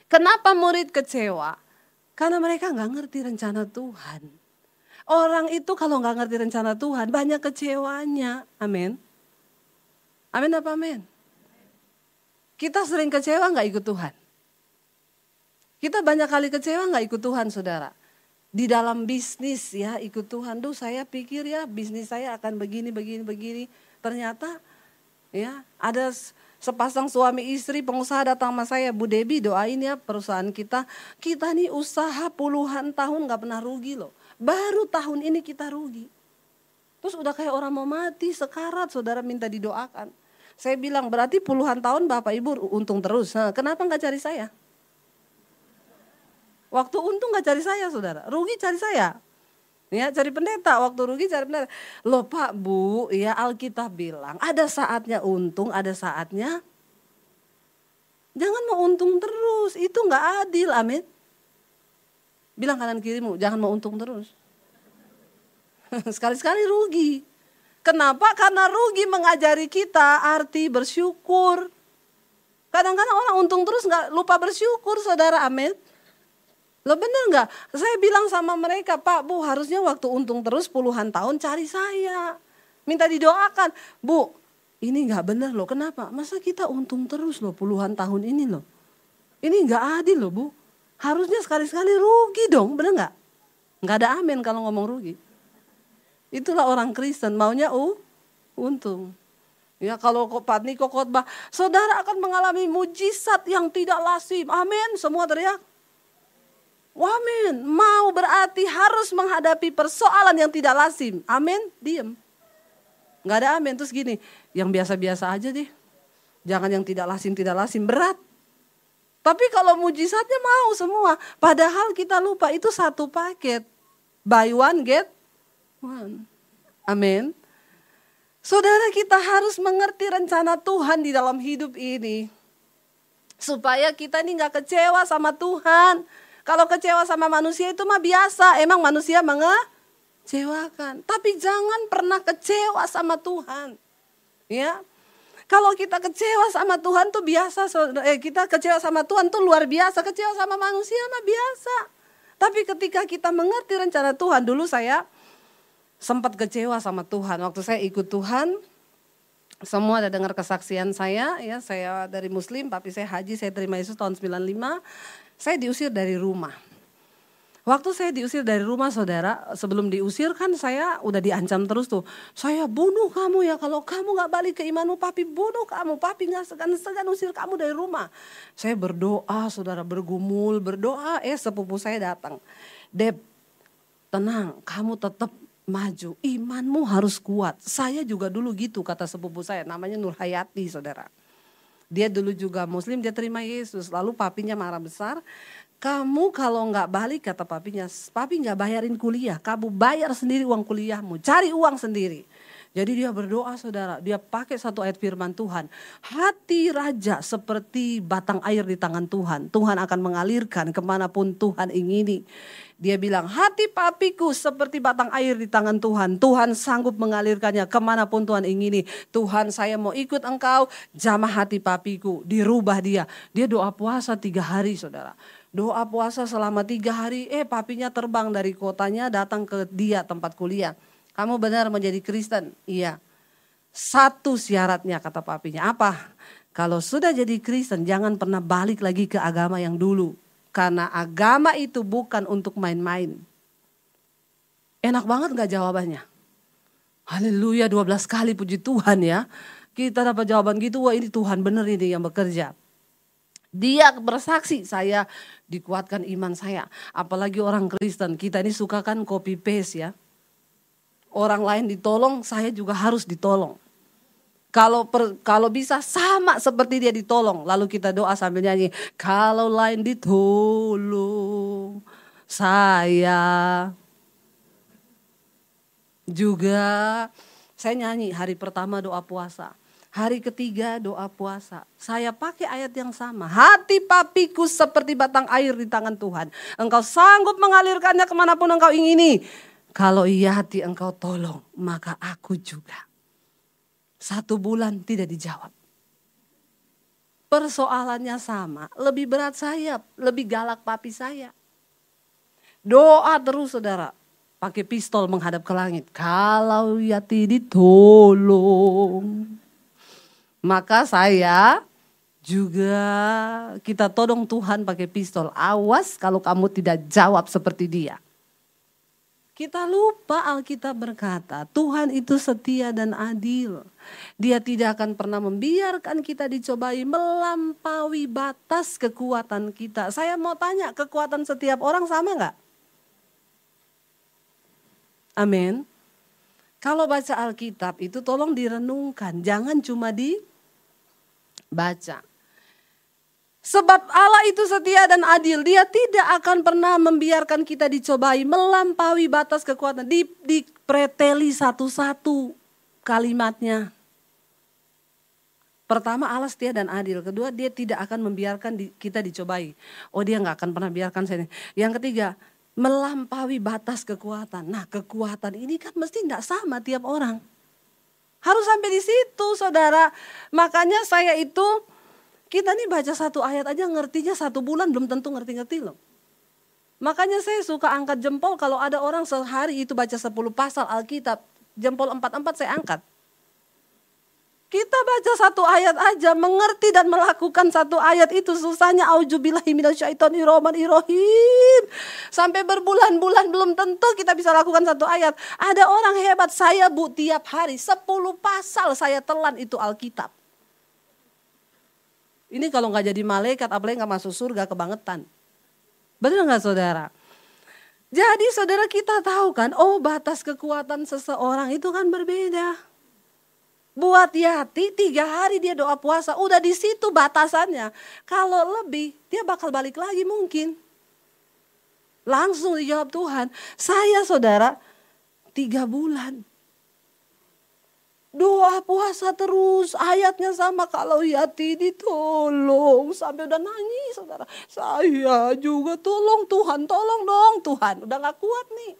Kenapa murid kecewa? Karena mereka nggak ngerti rencana Tuhan. Orang itu kalau nggak ngerti rencana Tuhan banyak kecewanya. Amin. Amin apa amin? Kita sering kecewa nggak ikut Tuhan. Kita banyak kali kecewa nggak ikut Tuhan, saudara. Di dalam bisnis ya ikut Tuhan. Duh, saya pikir ya bisnis saya akan begini. Ternyata ya ada sepasang suami istri pengusaha datang sama saya, Bu Debi doain ya perusahaan kita. Kita nih usaha puluhan tahun nggak pernah rugi loh. Baru tahun ini kita rugi. Terus udah kayak orang mau mati, sekarat, saudara minta didoakan. Saya bilang berarti puluhan tahun Bapak Ibu untung terus. Nah, kenapa nggak cari saya? Waktu untung gak cari saya, saudara. Rugi cari saya. Ya, cari pendeta. Waktu rugi cari pendeta. Loh Pak, Bu, ya Alkitab bilang ada saatnya untung, ada saatnya jangan mau untung terus. Itu gak adil, amin. Bilang kanan kirimu, jangan mau untung terus. Sekali-sekali rugi. Kenapa? Karena rugi mengajari kita arti bersyukur. Kadang-kadang orang untung terus gak lupa bersyukur, saudara, amin. Loh bener gak? Saya bilang sama mereka, Pak, Bu harusnya waktu untung terus puluhan tahun cari saya. Minta didoakan. Bu, ini gak bener loh. Kenapa? Masa kita untung terus loh puluhan tahun ini loh. Ini gak adil loh Bu. Harusnya sekali-sekali rugi dong, bener gak? Gak ada amin kalau ngomong rugi. Itulah orang Kristen, maunya untung. Ya kalau Pak Niko khotbah, saudara akan mengalami mujizat yang tidak lazim. Amin, semua teriak. Amin. Mau berarti harus menghadapi persoalan yang tidak lazim. Amin. Diem. Gak ada amin. Terus gini, yang biasa-biasa aja deh. Jangan yang tidak lazim berat. Tapi kalau mujizatnya mau semua. Padahal kita lupa itu satu paket. Buy one get one. Amin. Saudara, kita harus mengerti rencana Tuhan di dalam hidup ini. Supaya kita ini gak kecewa sama Tuhan. Kalau kecewa sama manusia itu mah biasa, emang manusia mengecewakan. Tapi jangan pernah kecewa sama Tuhan. Ya, kalau kita kecewa sama Tuhan tuh biasa, kita kecewa sama Tuhan tuh luar biasa. Kecewa sama manusia mah biasa. Tapi ketika kita mengerti rencana Tuhan, dulu saya sempat kecewa sama Tuhan. Waktu saya ikut Tuhan, semua ada dengar kesaksian saya, ya saya dari Muslim, tapi saya haji, saya terima Yesus tahun 95. Saya diusir dari rumah. Waktu saya diusir dari rumah, saudara, sebelum diusir kan saya udah diancam terus tuh. Saya bunuh kamu ya, kalau kamu gak balik ke imanmu, papi bunuh kamu. Papi gak segan-segan usir kamu dari rumah. Saya berdoa, saudara, bergumul, berdoa. Sepupu saya datang. Deb, tenang, kamu tetap maju. Imanmu harus kuat. Saya juga dulu gitu, kata sepupu saya. Namanya Nur Hayati, saudara. Dia dulu juga Muslim, dia terima Yesus. Lalu papinya marah besar. Kamu kalau gak balik, kata papinya, papi gak bayarin kuliah. Kamu bayar sendiri uang kuliahmu, cari uang sendiri. Jadi dia berdoa, saudara. Dia pakai satu ayat firman Tuhan. Hati raja seperti batang air di tangan Tuhan. Tuhan akan mengalirkan kemanapun Tuhan ingini. Dia bilang, hati papiku seperti batang air di tangan Tuhan. Tuhan sanggup mengalirkannya kemanapun Tuhan ingini. Tuhan, saya mau ikut engkau, jamah hati papiku. Dirubah dia. Dia doa puasa 3 hari, saudara. Doa puasa selama 3 hari, papinya terbang dari kotanya datang ke dia tempat kuliah. Kamu benar menjadi Kristen? Iya. Satu syaratnya, kata papinya. Apa? Kalau sudah jadi Kristen, jangan pernah balik lagi ke agama yang dulu. Karena agama itu bukan untuk main-main. Enak banget gak jawabannya? Haleluya, 12 kali puji Tuhan ya. Kita dapat jawaban gitu, wah ini Tuhan benar ini yang bekerja. Dia bersaksi, saya dikuatkan iman saya. Apalagi orang Kristen, kita ini suka kan copy paste ya. Orang lain ditolong, saya juga harus ditolong. Kalau bisa sama seperti dia ditolong. Lalu kita doa sambil nyanyi. Kalau lain ditolong, saya juga. Saya nyanyi hari pertama doa puasa. Hari ketiga doa puasa. Saya pakai ayat yang sama. Hati papiku seperti batang air di tangan Tuhan. Engkau sanggup mengalirkannya kemanapun engkau ingini. Kalau iya hati engkau tolong, maka aku juga. 1 bulan tidak dijawab. persoalannya sama, lebih berat saya, lebih galak papi saya. Doa terus saudara, pakai pistol menghadap ke langit. Kalau Yati ditolong, maka saya juga kita todong Tuhan pakai pistol. Awas kalau kamu tidak jawab seperti dia. Kita lupa Alkitab berkata, Tuhan itu setia dan adil. Dia tidak akan pernah membiarkan kita dicobai melampaui batas kekuatan kita. Saya mau tanya, kekuatan setiap orang sama enggak? Amin. Kalau baca Alkitab itu tolong direnungkan, jangan cuma dibaca. Sebab Allah itu setia dan adil. Dia tidak akan pernah membiarkan kita dicobai melampaui batas kekuatan. Dipreteli satu-satu kalimatnya. Pertama, Allah setia dan adil. Kedua, dia tidak akan membiarkan kita dicobai. Oh, dia gak akan pernah biarkan saya. Yang ketiga, melampaui batas kekuatan. Nah, kekuatan ini kan mesti gak sama tiap orang. Harus sampai di situ, saudara. Makanya saya itu, kita nih baca satu ayat aja ngertinya 1 bulan belum tentu ngerti-ngerti loh. Makanya saya suka angkat jempol kalau ada orang sehari itu baca 10 pasal Alkitab. Jempol 4-4 saya angkat. Kita baca satu ayat aja, mengerti dan melakukan satu ayat itu susahnya. Auzubillahi minasyaitonirrahmanirrahim. Sampai berbulan-bulan belum tentu kita bisa lakukan satu ayat. Ada orang hebat, saya bu tiap hari 10 pasal saya telan itu Alkitab. Ini kalau gak jadi malaikat, apalagi gak masuk surga, kebangetan. Benar gak saudara? Jadi saudara kita tahu kan, oh batas kekuatan seseorang itu kan berbeda. Buat Yati 3 hari dia doa puasa, udah di situ batasannya. Kalau lebih, dia bakal balik lagi mungkin. Langsung dijawab Tuhan. Saya saudara, 3 bulan. Doa puasa terus, ayatnya sama, kalau Yati ditolong. Sampai udah nangis saudara. Saya juga tolong Tuhan, tolong dong Tuhan. Udah gak kuat nih.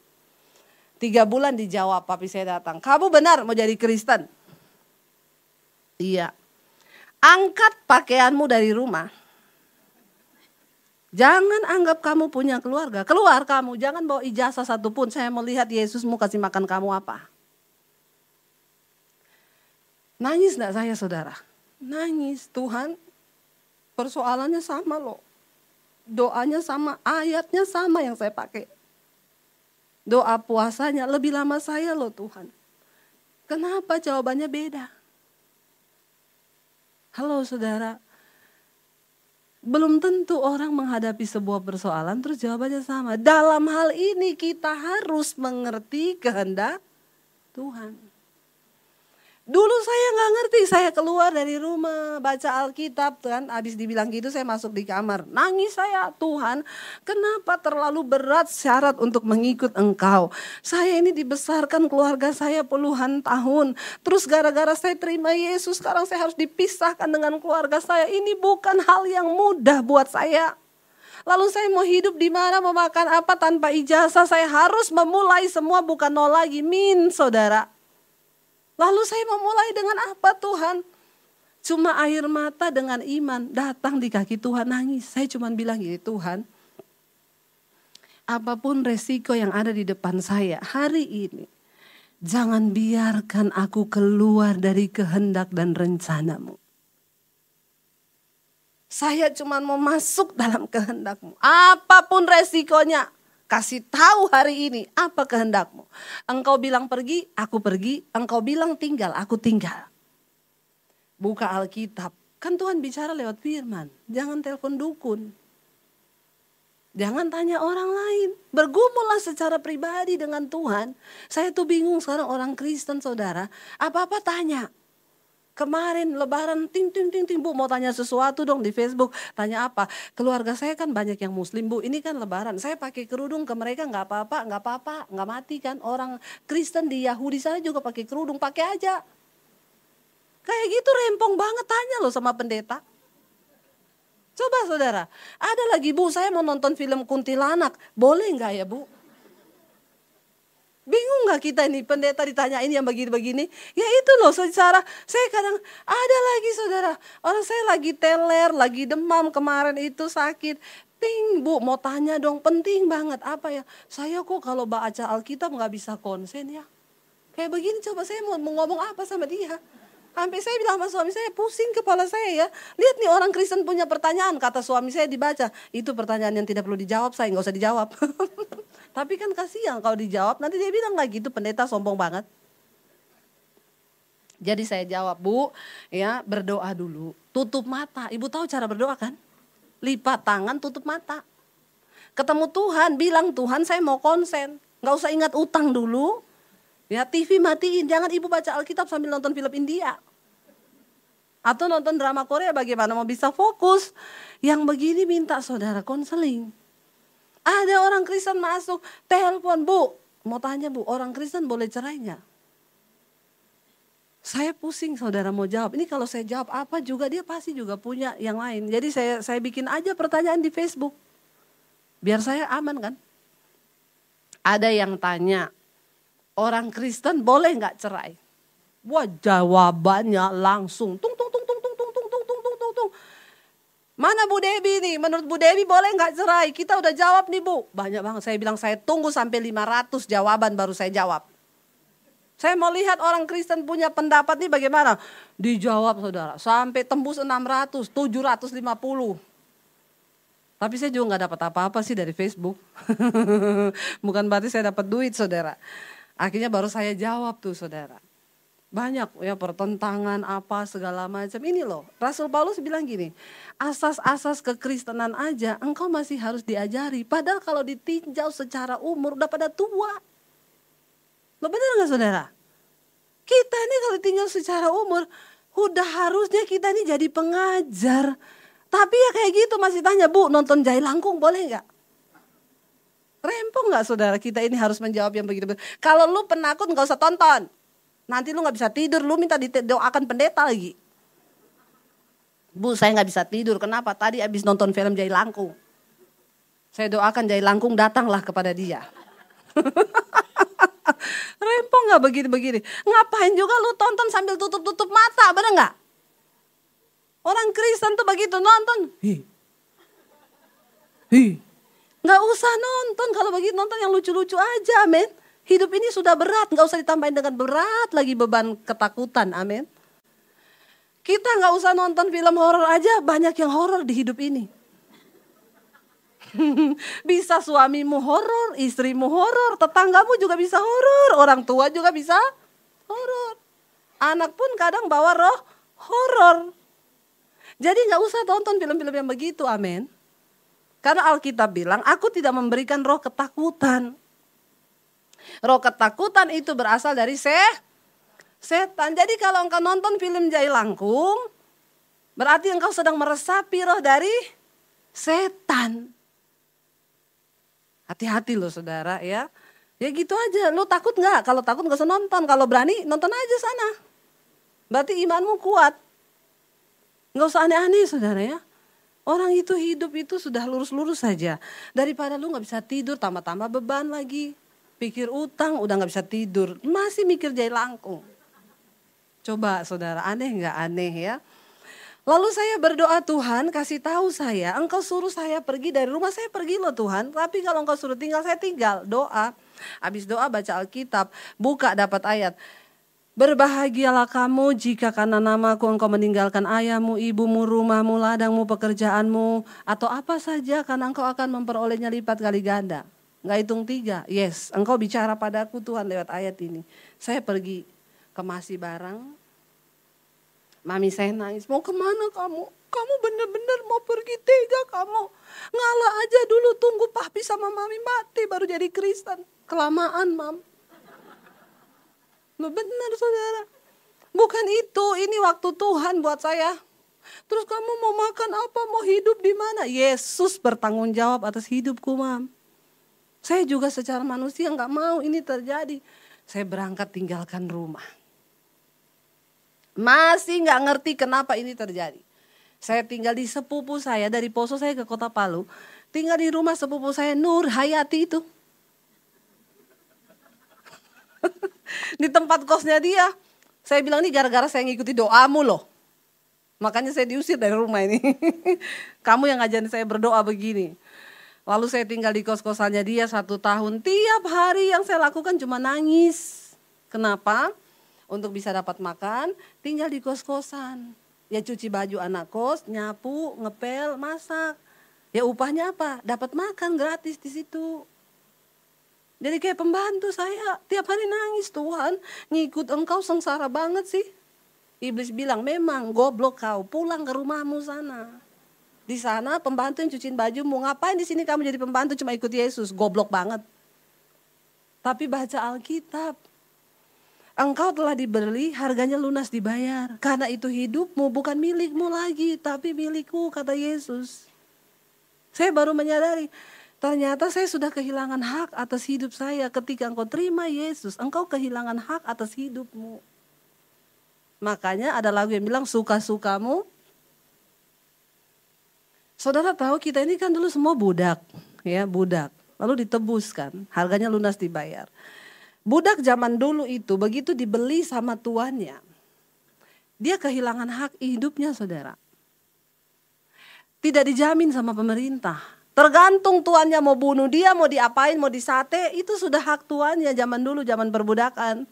3 bulan dijawab, papi saya datang. Kamu benar mau jadi Kristen? Iya. Angkat pakaianmu dari rumah. Jangan anggap kamu punya keluarga. Keluar kamu, jangan bawa ijazah satupun. Saya mau lihat Yesus mau kasih makan kamu apa. Nangis gak saya saudara? Nangis. Tuhan, persoalannya sama loh. Doanya sama, ayatnya sama yang saya pakai. Doa puasanya lebih lama saya loh Tuhan. Kenapa jawabannya beda? Halo saudara. Belum tentu orang menghadapi sebuah persoalan terus jawabannya sama. Dalam hal ini kita harus mengerti kehendak Tuhan. Dulu saya gak ngerti, saya keluar dari rumah baca Alkitab kan, habis dibilang gitu saya masuk di kamar. Nangis saya, Tuhan kenapa terlalu berat syarat untuk mengikut Engkau. Saya ini dibesarkan keluarga saya puluhan tahun. Terus gara-gara saya terima Yesus sekarang saya harus dipisahkan dengan keluarga saya. Ini bukan hal yang mudah buat saya. Lalu saya mau hidup di mana, mau makan apa tanpa ijazah. Saya harus memulai semua bukan nol lagi, saudara. Lalu saya memulai dengan apa Tuhan? Cuma air mata dengan iman datang di kaki Tuhan nangis. Saya cuma bilang gini, Tuhan, apapun resiko yang ada di depan saya hari ini, jangan biarkan aku keluar dari kehendak dan rencanamu. Saya cuma mau masuk dalam kehendakmu. Apapun resikonya. Kasih tahu hari ini apa kehendakmu. Engkau bilang pergi, aku pergi. Engkau bilang tinggal, aku tinggal. Buka Alkitab. Kan Tuhan bicara lewat firman. Jangan telepon dukun. Jangan tanya orang lain. Bergumullah secara pribadi dengan Tuhan. Saya tuh bingung sekarang orang Kristen saudara. Apa-apa tanya. Kemarin lebaran ting bu mau tanya sesuatu dong di Facebook. Tanya apa? Keluarga saya kan banyak yang muslim bu. Ini kan lebaran. Saya pakai kerudung ke mereka nggak apa-apa. Nggak mati kan. Orang Kristen di Yahudi sana juga pakai kerudung. Pakai aja. Kayak gitu rempong banget tanya loh sama pendeta. Coba saudara. Ada lagi bu saya mau nonton film kuntilanak. Boleh nggak ya bu? Bingung gak kita ini pendeta ditanyain yang begini-begini? Ya itu loh secara, saya kadang ada lagi saudara, orang saya lagi teler, lagi demam kemarin itu sakit. Ting Bu mau tanya dong, penting banget apa ya? Saya kok kalau baca Alkitab gak bisa konsen ya. Kayak begini coba saya mau ngomong apa sama dia. Sampai saya bilang sama suami saya, pusing kepala saya ya. Lihat nih orang Kristen punya pertanyaan, kata suami saya dibaca. Itu pertanyaan yang tidak perlu dijawab, saya gak usah dijawab. Tapi kan kasihan kalau dijawab, nanti dia bilang lagi itu pendeta sombong banget. Jadi saya jawab, Bu, ya berdoa dulu. Tutup mata, Ibu tahu cara berdoa kan? Lipat tangan, tutup mata. Ketemu Tuhan, bilang Tuhan saya mau konsen. Gak usah ingat utang dulu. Ya TV matiin, jangan Ibu baca Alkitab sambil nonton film India. Atau nonton drama Korea, bagaimana mau bisa fokus. Yang begini minta saudara konseling. Ada orang Kristen masuk, telepon, Bu, mau tanya Bu, orang Kristen boleh cerai nggak? Saya pusing saudara mau jawab. Ini kalau saya jawab apa juga dia pasti juga punya yang lain. Jadi saya bikin aja pertanyaan di Facebook. Biar saya aman kan. Ada yang tanya, orang Kristen boleh nggak cerai? Wah jawabannya langsung tung tung tung tung tung tung tung tung tung tung tung tung. Mana Bu Debi nih? Menurut Bu Debi boleh nggak cerai? Kita udah jawab nih Bu. Banyak banget. Saya bilang saya tunggu sampai 500 jawaban baru saya jawab. Saya mau lihat orang Kristen punya pendapat nih bagaimana. Dijawab saudara. Sampai tembus 600, 750. Tapi saya juga nggak dapat apa-apa sih dari Facebook. Bukan berarti saya dapat duit saudara. Akhirnya baru saya jawab tuh saudara. Banyak ya pertentangan apa segala macam. Ini loh Rasul Paulus bilang gini. Asas-asas kekristenan aja engkau masih harus diajari. Padahal kalau ditinjau secara umur udah pada tua. Lo bener gak saudara? Kita ini kalau ditinjau secara umur udah harusnya kita ini jadi pengajar. Tapi ya kayak gitu masih tanya, Bu nonton Jai Langkung boleh gak? Rempong gak saudara kita ini harus menjawab yang begitu. Kalau lu penakut gak usah tonton. Nanti lu gak bisa tidur, lu minta didoakan pendeta lagi. Bu saya gak bisa tidur, kenapa? Tadi abis nonton film Jai Langkung. Saya doakan Jai Langkung datanglah kepada dia. Rempong gak begini-begini? Ngapain juga lu tonton sambil tutup-tutup mata, bener gak? Orang Kristen tuh begitu nonton. Gak usah nonton, kalau begitu nonton yang lucu-lucu aja, amin. Hidup ini sudah berat, gak usah ditambahin dengan berat lagi beban ketakutan, amin. Kita gak usah nonton film horor aja, banyak yang horor di hidup ini. Bisa suamimu horor, istrimu horor, tetanggamu juga bisa horor, orang tua juga bisa horor. Anak pun kadang bawa roh horor. Jadi gak usah tonton film-film yang begitu, amin. Karena Alkitab bilang, aku tidak memberikan roh ketakutan. Roh ketakutan itu berasal dari setan. Jadi kalau engkau nonton film Jai Langkung, berarti engkau sedang meresapi roh dari setan. Hati-hati loh saudara ya. Ya gitu aja, lu takut gak? Kalau takut gak usah nonton, kalau berani nonton aja sana. Berarti imanmu kuat. Gak usah aneh-aneh saudara ya. Orang itu hidup itu sudah lurus-lurus saja. Daripada lu gak bisa tidur, tambah-tambah beban lagi. Pikir utang udah gak bisa tidur, masih mikir Jai Langkung. Coba saudara, aneh gak aneh ya. Lalu saya berdoa, Tuhan kasih tahu saya, engkau suruh saya pergi dari rumah, saya pergi loh Tuhan. Tapi kalau engkau suruh tinggal, saya tinggal. Doa, habis doa baca Alkitab, buka dapat ayat. Berbahagialah kamu jika karena namaku engkau meninggalkan ayahmu, ibumu, rumahmu, ladangmu, pekerjaanmu. Atau apa saja karena engkau akan memperolehnya lipat kali ganda. Gak hitung 3, yes, engkau bicara padaku Tuhan lewat ayat ini. Saya pergi ke Masih Barang, mami saya nangis, mau kemana kamu? Kamu bener-bener mau pergi, tega kamu. Ngalah aja dulu, tunggu papi sama mami mati baru jadi Kristen. Kelamaan mam. Loh benar saudara. Bukan itu, ini waktu Tuhan buat saya. Terus kamu mau makan apa, mau hidup di mana? Yesus bertanggung jawab atas hidupku mam. Saya juga secara manusia gak mau ini terjadi. Saya berangkat tinggalkan rumah. Masih gak ngerti kenapa ini terjadi. Saya tinggal di sepupu saya, dari Poso saya ke Kota Palu. Tinggal di rumah sepupu saya Nur Hayati itu. Di tempat kosnya dia. Saya bilang ini gara-gara saya ngikuti doamu loh. Makanya saya diusir dari rumah ini. Kamu yang ngajarin saya berdoa begini. Lalu saya tinggal di kos-kosannya dia 1 tahun. Tiap hari yang saya lakukan cuma nangis. Kenapa? Untuk bisa dapat makan, tinggal di kos-kosan. Ya cuci baju anak kos, nyapu, ngepel, masak. Ya upahnya apa? Dapat makan gratis di situ. Jadi kayak pembantu saya, tiap hari nangis, Tuhan ngikut engkau sengsara banget sih. Iblis bilang, memang goblok kau, pulang ke rumahmu sana. Di sana pembantu yang cuciin baju, mau ngapain di sini kamu jadi pembantu cuma ikut Yesus, goblok banget. Tapi baca Alkitab, engkau telah dibeli, harganya lunas dibayar. Karena itu hidupmu bukan milikmu lagi, tapi milikku, kata Yesus. Saya baru menyadari, ternyata saya sudah kehilangan hak atas hidup saya. Ketika engkau terima Yesus, engkau kehilangan hak atas hidupmu. Makanya ada lagu yang bilang suka-sukamu. Saudara tahu kita ini kan dulu semua budak, ya budak. Lalu ditebuskan, harganya lunas dibayar. Budak zaman dulu itu begitu dibeli sama tuannya, dia kehilangan hak hidupnya, saudara. Tidak dijamin sama pemerintah. Tergantung tuannya mau bunuh dia, mau diapain, mau disate, itu sudah hak tuannya zaman dulu, zaman perbudakan.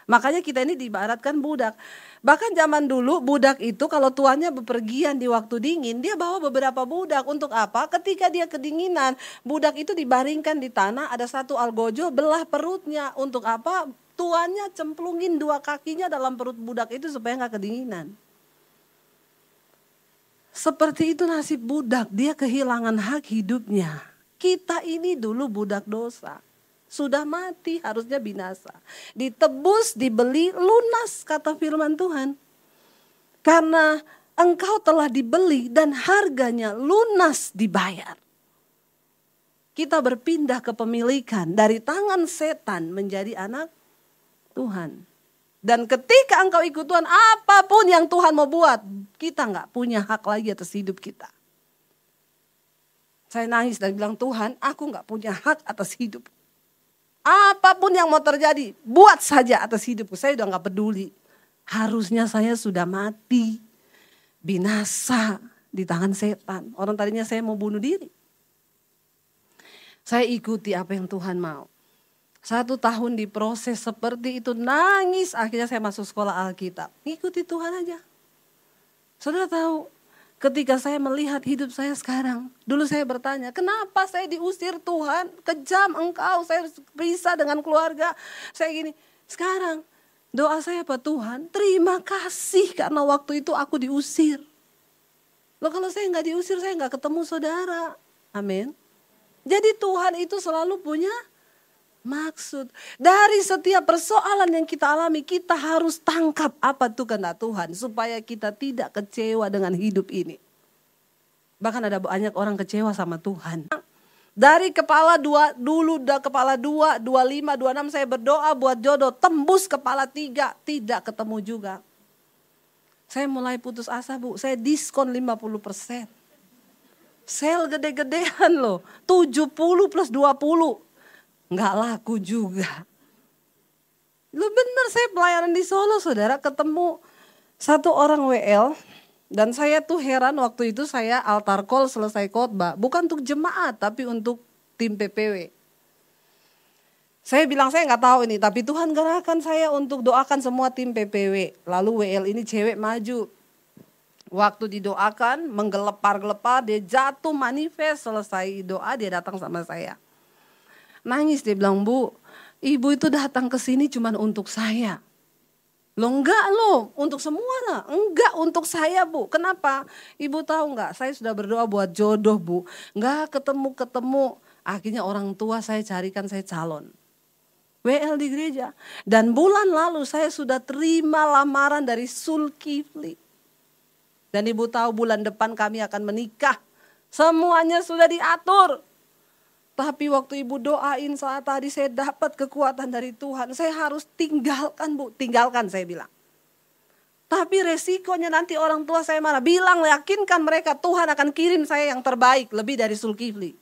Makanya kita ini diibaratkan budak. Bahkan zaman dulu budak itu kalau tuannya bepergian di waktu dingin, dia bawa beberapa budak. Untuk apa? Ketika dia kedinginan, budak itu dibaringkan di tanah, ada satu algojo, belah perutnya. Untuk apa? Tuannya cemplungin 2 kakinya dalam perut budak itu supaya gak kedinginan. Seperti itu nasib budak, dia kehilangan hak hidupnya. Kita ini dulu budak dosa. Sudah mati, harusnya binasa. Ditebus, dibeli, lunas, kata firman Tuhan. Karena engkau telah dibeli dan harganya lunas dibayar. Kita berpindah kepemilikan dari tangan setan menjadi anak Tuhan. Dan ketika engkau ikut Tuhan, apapun yang Tuhan mau buat, kita gak punya hak lagi atas hidup kita. Saya nangis dan bilang, Tuhan, aku gak punya hak atas hidup. Apapun yang mau terjadi, buat saja atas hidupku. Saya udah gak peduli. Harusnya saya sudah mati, binasa di tangan setan. Orang tadinya saya mau bunuh diri. Saya ikuti apa yang Tuhan mau. 1 tahun diproses seperti itu, nangis. Akhirnya saya masuk sekolah Alkitab. Ikuti Tuhan aja. Saudara tahu, ketika saya melihat hidup saya sekarang, dulu saya bertanya, kenapa saya diusir Tuhan? Kejam engkau, saya berpisah dengan keluarga. Saya gini, sekarang doa saya apa? Tuhan, terima kasih karena waktu itu aku diusir. Loh kalau saya gak diusir, saya gak ketemu saudara. Amin. Jadi Tuhan itu selalu punya maksud. Dari setiap persoalan yang kita alami, kita harus tangkap apa itu kehendak Tuhan. Supaya kita tidak kecewa dengan hidup ini. Bahkan ada banyak orang kecewa sama Tuhan. Dari kepala 2, dulu kepala 2, 25, 26 saya berdoa buat jodoh. Tembus kepala 3, tidak ketemu juga. Saya mulai putus asa, Bu. Saya diskon 50%. Sel gede-gedean loh. 70 plus 20. Nggak laku juga. Lu bener, saya pelayanan di Solo, saudara, ketemu satu orang WL. Dan saya tuh heran, waktu itu saya altar call selesai khotbah. Bukan untuk jemaat, tapi untuk tim PPW. Saya bilang saya nggak tahu ini, tapi Tuhan gerakkan saya untuk doakan semua tim PPW. Lalu WL ini cewek maju. Waktu didoakan, menggelepar-gelepar, dia jatuh manifest, selesai doa dia datang sama saya. Nangis, dia bilang, Bu, ibu itu datang ke sini cuma untuk saya. Loh enggak loh, untuk semua lah. Enggak, untuk saya, Bu. Kenapa? Ibu tahu enggak, saya sudah berdoa buat jodoh, Bu. Enggak ketemu-ketemu. Akhirnya orang tua saya carikan saya calon. WL di gereja. Dan bulan lalu saya sudah terima lamaran dari Zulkifli. Dan ibu tahu bulan depan kami akan menikah. Semuanya sudah diatur. Tapi waktu ibu doain saat tadi saya dapat kekuatan dari Tuhan. Saya harus tinggalkan, Bu. Tinggalkan, saya bilang. Tapi resikonya nanti orang tua saya marah. Bilang, yakinkan mereka Tuhan akan kirim saya yang terbaik. Lebih dari Zulkifli.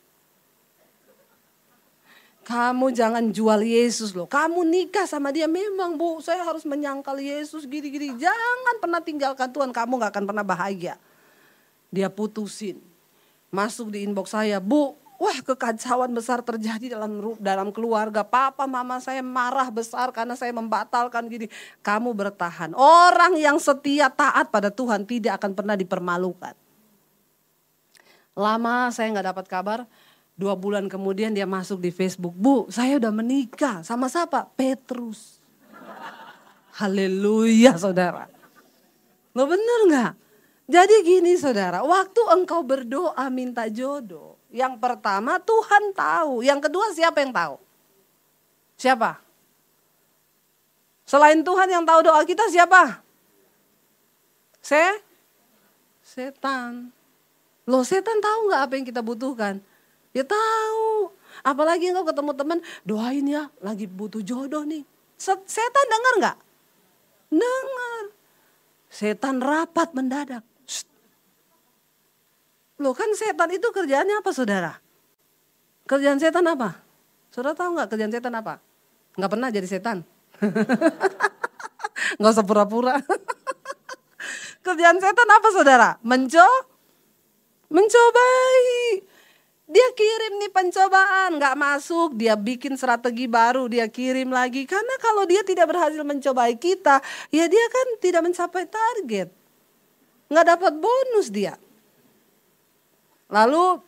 Kamu jangan jual Yesus loh. Kamu nikah sama dia, memang Bu, saya harus menyangkal Yesus gini-gini. Jangan pernah tinggalkan Tuhan, kamu gak akan pernah bahagia. Dia putusin. Masuk di inbox saya, Bu, wah kekacauan besar terjadi dalam keluarga. Papa mama saya marah besar karena saya membatalkan gini. Kamu bertahan. Orang yang setia taat pada Tuhan tidak akan pernah dipermalukan. Lama saya gak dapat kabar. 2 bulan kemudian dia masuk di Facebook. Bu, saya udah menikah. Sama siapa? Petrus. Haleluya saudara. Lo bener gak? Jadi gini saudara, waktu engkau berdoa minta jodoh. Yang pertama Tuhan tahu. Yang kedua siapa yang tahu? Siapa? Selain Tuhan yang tahu doa kita siapa? Setan. Loh setan tahu gak apa yang kita butuhkan? Ya tahu. Apalagi engkau ketemu teman, doain ya lagi butuh jodoh nih. Setan dengar gak? Dengar. Setan rapat mendadak. Shh. Loh kan setan itu kerjaannya apa saudara? Kerjaan setan apa? Saudara tahu gak kerjaan setan apa? Gak pernah jadi setan. Gak usah pura-pura. Kerjaan setan apa saudara? Mencobai. Dia kirim nih pencobaan, gak masuk, dia bikin strategi baru, dia kirim lagi. Karena kalau dia tidak berhasil mencobai kita, ya dia kan tidak mencapai target. Gak dapat bonus dia. Lalu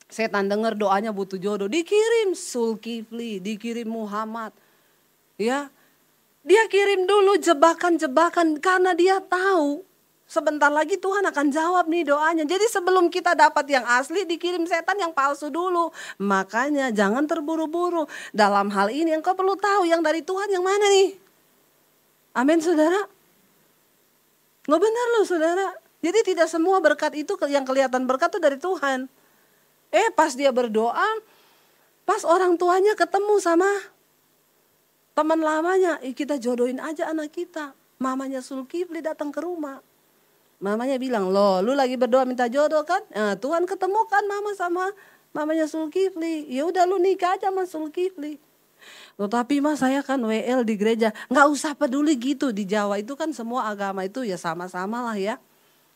setan dengar doanya butuh jodoh, dikirim Zulkifli, dikirim Muhammad. Ya, dia kirim dulu jebakan-jebakan karena dia tahu. Sebentar lagi Tuhan akan jawab nih doanya. Jadi sebelum kita dapat yang asli dikirim setan yang palsu dulu. Makanya jangan terburu-buru. Dalam hal ini engkau perlu tahu yang dari Tuhan yang mana nih. Amin saudara. Nggak benar loh saudara. Jadi tidak semua berkat itu yang kelihatan berkat itu dari Tuhan. Pas dia berdoa, pas orang tuanya ketemu sama teman lamanya. Kita jodohin aja anak kita. Mamanya Zulkifli datang ke rumah. Mamanya bilang, loh lu lagi berdoa minta jodoh kan? Nah, Tuhan ketemukan mama sama mamanya Zulkifli. Ya udah lu nikah aja sama Zulkifli. Loh tapi mas saya kan WL di gereja. Gak usah peduli gitu, di Jawa itu kan semua agama itu ya sama-sama lah ya.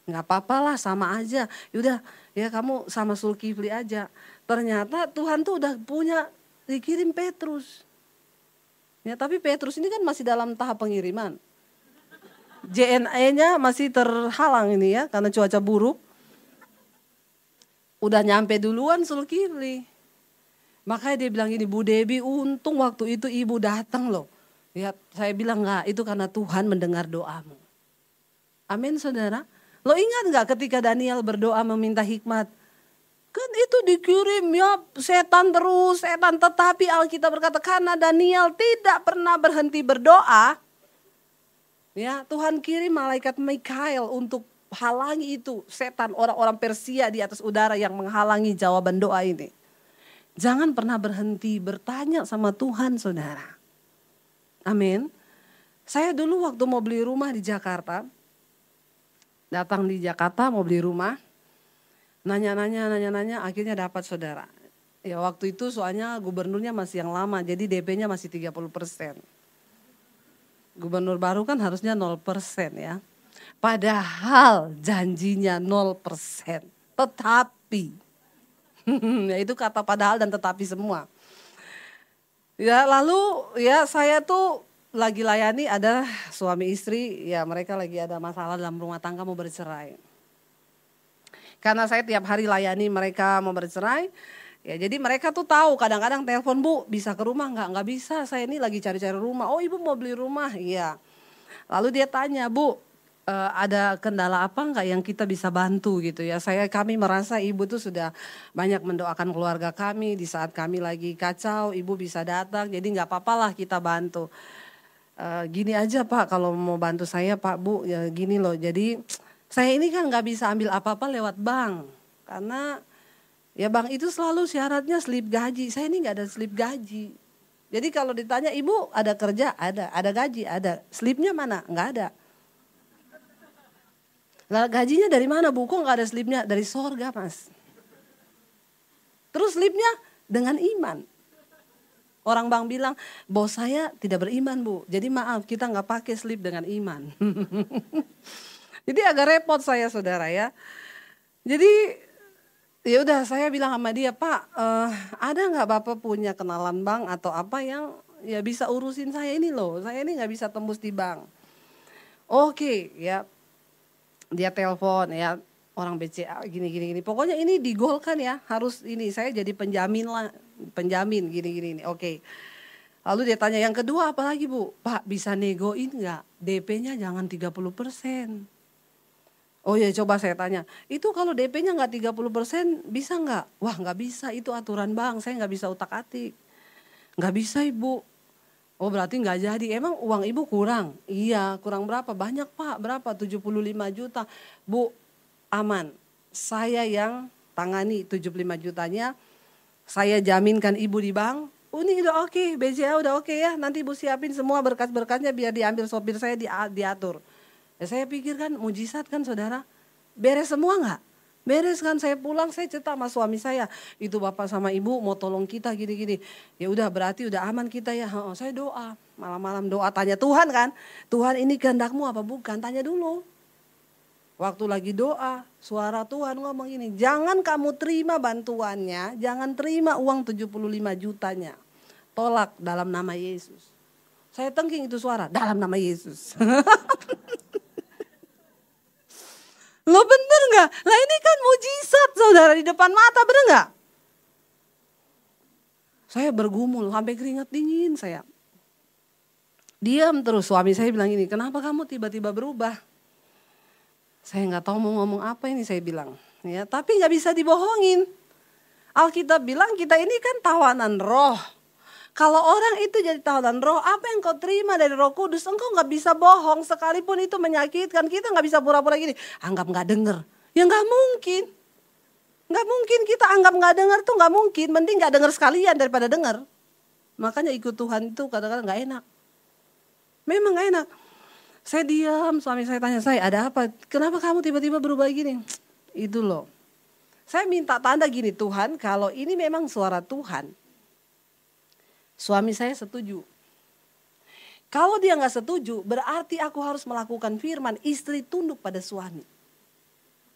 Gak apa-apa lah sama aja. Yaudah ya kamu sama Zulkifli aja. Ternyata Tuhan tuh udah punya dikirim Petrus. Ya tapi Petrus ini kan masih dalam tahap pengiriman. JNE-nya masih terhalang ini ya karena cuaca buruk. Udah nyampe duluan Zulkifli. Makanya dia bilang gini, Bu Debbie untung waktu itu ibu datang loh. Ya saya bilang enggak, itu karena Tuhan mendengar doamu. Amin saudara. Lo ingat enggak ketika Daniel berdoa meminta hikmat? Kan itu dikirim ya setan terus, setan. Tetapi Alkitab berkata karena Daniel tidak pernah berhenti berdoa. Ya, Tuhan kirim malaikat Mikael untuk halangi itu setan orang-orang Persia di atas udara yang menghalangi jawaban doa ini. Jangan pernah berhenti bertanya sama Tuhan saudara. Amin. Saya dulu waktu mau beli rumah di Jakarta, datang di Jakarta mau beli rumah, nanya-nanya akhirnya dapat saudara. Ya waktu itu soalnya gubernurnya masih yang lama jadi DP-nya masih 30%. Gubernur baru kan harusnya 0% ya. Padahal janjinya 0%. Tetapi. Ya itu kata padahal dan tetapi semua. Ya lalu ya saya tuh lagi layani ada suami istri. Ya mereka lagi ada masalah dalam rumah tangga mau bercerai. Karena saya tiap hari layani mereka mau bercerai. Ya jadi mereka tuh tahu kadang-kadang telepon Bu bisa ke rumah nggak bisa saya ini lagi cari-cari rumah. Oh ibu mau beli rumah iya. Lalu dia tanya Bu ada kendala apa nggak yang kita bisa bantu gitu ya. Kami merasa ibu tuh sudah banyak mendoakan keluarga kami di saat kami lagi kacau ibu bisa datang jadi nggak apa-apa lah kita bantu. Gini aja Pak kalau mau bantu saya Pak Bu ya gini loh jadi saya ini kan nggak bisa ambil apa-apa lewat bank karena ya bank itu selalu syaratnya slip gaji. Saya ini gak ada slip gaji. Jadi kalau ditanya ibu ada kerja? Ada gaji? Ada. Slipnya mana? Gak ada. Lah gajinya dari mana Bu? Kok gak ada slipnya? Dari sorga Mas. Terus slipnya dengan iman. Orang bank bilang, bos saya tidak beriman Bu. Jadi maaf, kita nggak pakai slip dengan iman. Jadi agak repot saya saudara ya. Jadi ya udah saya bilang sama dia, Pak, ada nggak Bapak punya kenalan bank atau apa yang ya bisa urusin saya ini loh. Saya ini nggak bisa tembus di bank. Oke ya, dia telepon ya, orang BCA gini. Pokoknya ini digolkan ya, harus ini saya jadi penjamin lah, penjamin gini. Oke. Lalu dia tanya yang kedua apa lagi Bu? Pak bisa negoin nggak? DP-nya jangan 30%. Oh ya coba saya tanya, itu kalau DP-nya nggak 30% bisa nggak? Wah nggak bisa, itu aturan bank, saya nggak bisa utak-atik. Nggak bisa Ibu. Oh berarti nggak jadi, emang uang Ibu kurang? Iya kurang berapa? Banyak Pak, berapa? 75 juta. Bu aman, saya yang tangani 75 jutanya, saya jaminkan Ibu di bank. Oh ini udah oke, BCA udah oke ya, nanti Ibu siapin semua berkas-berkasnya biar diambil sopir saya diatur. Ya saya pikir kan mujizat kan saudara, beres semua nggak? Beres kan, saya pulang saya cerita sama suami saya, itu Bapak sama Ibu mau tolong kita gini. Ya udah berarti udah aman kita ya. Saya doa, malam-malam doa tanya Tuhan kan, Tuhan ini kehendak-Mu apa bukan? Tanya dulu. Waktu lagi doa, suara Tuhan ngomong ini, jangan kamu terima bantuannya, jangan terima uang 75 jutanya. Tolak dalam nama Yesus. Saya tengking itu suara, dalam nama Yesus. Lo bener gak? Lah ini kan mujizat saudara di depan mata, bener gak? Saya bergumul sampai keringat dingin saya. Diam terus, suami saya bilang gini, kenapa kamu tiba-tiba berubah? Saya gak tahu mau ngomong apa ini saya bilang. Ya, tapi gak bisa dibohongin. Alkitab bilang kita ini kan tawanan roh. Kalau orang itu jadi tawanan roh, apa yang kau terima dari Roh Kudus, engkau gak bisa bohong, sekalipun itu menyakitkan, kita gak bisa pura-pura gini, anggap gak denger. Ya gak mungkin. Gak mungkin kita anggap gak denger tuh gak mungkin, mending gak denger sekalian daripada denger. Makanya ikut Tuhan itu kadang-kadang gak enak. Memang gak enak. Saya diam, suami saya tanya, saya ada apa? Kenapa kamu tiba-tiba berubah gini? Itu loh. Saya minta tanda gini, Tuhan kalau ini memang suara Tuhan, suami saya setuju. Kalau dia gak setuju, berarti aku harus melakukan firman, istri tunduk pada suami.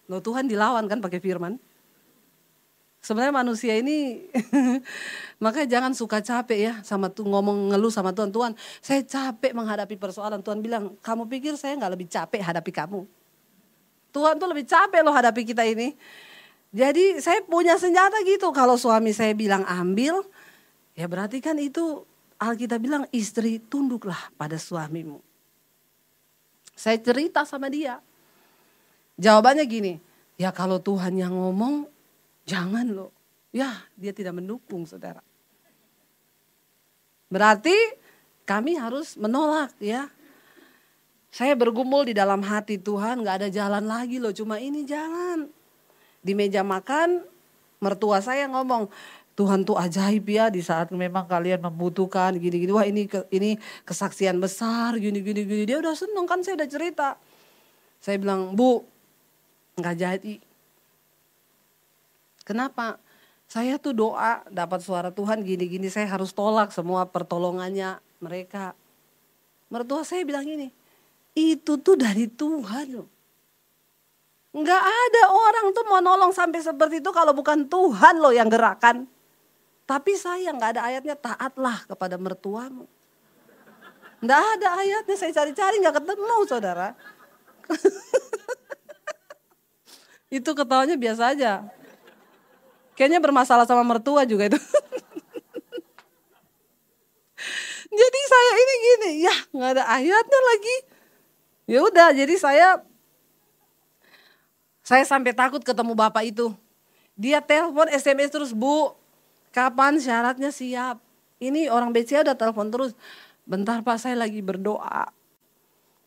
Loh Tuhan dilawan kan pakai firman. Sebenarnya manusia ini, makanya jangan suka capek ya sama ngomong ngeluh sama Tuhan. Tuhan saya capek menghadapi persoalan. Tuhan bilang, kamu pikir saya gak lebih capek hadapi kamu? Tuhan tuh lebih capek loh hadapi kita ini. Jadi saya punya senjata gitu, kalau suami saya bilang ambil, ya berarti kan itu Alkitab bilang istri tunduklah pada suamimu. Saya cerita sama dia. Jawabannya gini, ya kalau Tuhan yang ngomong jangan loh. Ya dia tidak mendukung saudara. Berarti kami harus menolak ya. Saya bergumul di dalam hati, Tuhan gak ada jalan lagi loh, cuma ini jalan. Di meja makan mertua saya ngomong, Tuhan tuh ajaib ya di saat memang kalian membutuhkan gini-gini. Wah ini kesaksian besar gini. Dia udah seneng kan saya udah cerita. Saya bilang, Bu gak jadi. Kenapa? Saya tuh doa dapat suara Tuhan gini-gini, saya harus tolak semua pertolongannya mereka. Mertua saya bilang gini, itu tuh dari Tuhan loh. Gak ada orang tuh mau nolong sampai seperti itu kalau bukan Tuhan loh yang gerakan. Tapi sayang gak ada ayatnya, taatlah kepada mertuamu. Gak ada ayatnya, saya cari-cari gak ketemu saudara. Itu ketawanya biasa aja. Kayaknya bermasalah sama mertua juga itu. Jadi saya ini gini, ya gak ada ayatnya lagi. Ya udah, jadi saya sampai takut ketemu bapak itu. Dia telepon SMS terus, Bu, kapan syaratnya siap? Ini orang BCA udah telepon terus. Bentar Pak, saya lagi berdoa.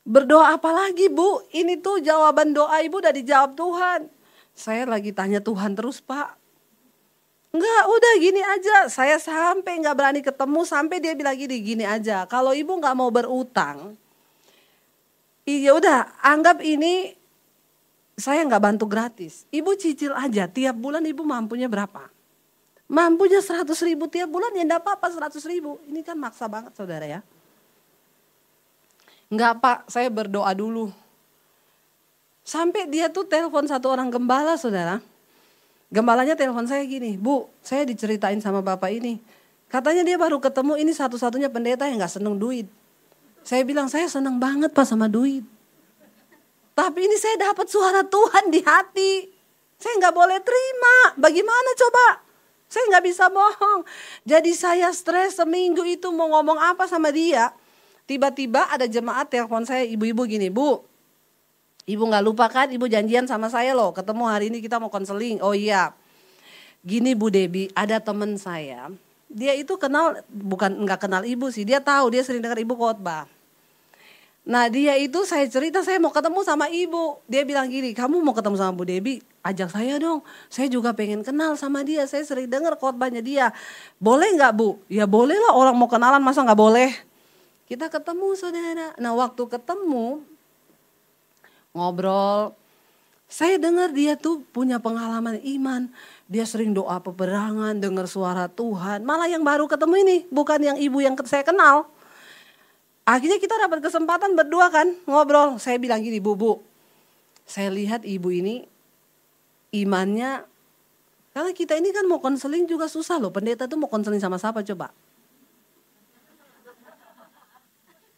Berdoa apa lagi Bu? Ini tuh jawaban doa Ibu udah dijawab Tuhan. Saya lagi tanya Tuhan terus Pak. Enggak, udah gini aja. Saya sampai gak berani ketemu, sampai dia bilang gini aja. Kalau Ibu gak mau berutang, ya udah anggap ini saya gak bantu gratis. Ibu cicil aja, tiap bulan Ibu mampunya berapa. Mampunya 100.000 tiap bulan ya enggak apa-apa 100.000. Ini kan maksa banget saudara ya. Enggak Pak, saya berdoa dulu. Sampai dia tuh telepon satu orang gembala saudara. Gembalanya telepon saya gini, Bu saya diceritain sama bapak ini. Katanya dia baru ketemu ini satu-satunya pendeta yang gak seneng duit. Saya bilang saya seneng banget Pak sama duit. Tapi ini saya dapat suara Tuhan di hati. Saya gak boleh terima, bagaimana coba? Saya nggak bisa bohong. Jadi saya stres seminggu itu mau ngomong apa sama dia. Tiba-tiba ada jemaat telepon saya, ibu-ibu gini, Bu. Ibu nggak lupa kan, ibu janjian sama saya loh. Ketemu hari ini kita mau konseling. Oh iya. Gini Bu Debbie, ada teman saya. Dia itu kenal, bukan nggak kenal ibu sih. Dia tahu, dia sering dengar ibu khotbah. Nah dia itu saya cerita saya mau ketemu sama ibu. Dia bilang gini, kamu mau ketemu sama Bu Debbie? Ajak saya dong, saya juga pengen kenal sama dia, saya sering dengar khotbahnya dia. Boleh gak Bu? Ya boleh lah, orang mau kenalan masa gak boleh. Kita ketemu saudara, nah waktu ketemu ngobrol, saya dengar dia tuh punya pengalaman iman. Dia sering doa peperangan, dengar suara Tuhan. Malah yang baru ketemu ini, bukan yang ibu yang saya kenal. Akhirnya kita dapat kesempatan berdua kan, ngobrol. Saya bilang gini, Bu, saya lihat ibu ini imannya, karena kita ini kan mau konseling juga susah loh. Pendeta tuh mau konseling sama siapa coba?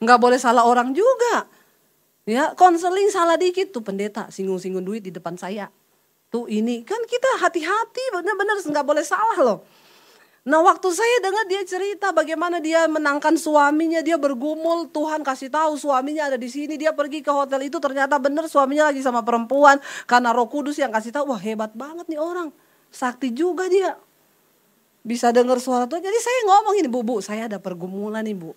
Nggak boleh salah orang juga. Ya, konseling salah dikit tuh pendeta singgung-singgung duit di depan saya. Tuh ini, kan kita hati-hati benar-benar nggak boleh salah loh. Nah waktu saya dengar dia cerita bagaimana dia menangkan suaminya, dia bergumul, Tuhan kasih tahu suaminya ada di sini, dia pergi ke hotel itu ternyata benar suaminya lagi sama perempuan, karena Roh Kudus yang kasih tahu, wah hebat banget nih orang, sakti juga dia, bisa dengar suara Tuhan. Jadi saya ngomong ini, Bu, saya ada pergumulan nih Bu.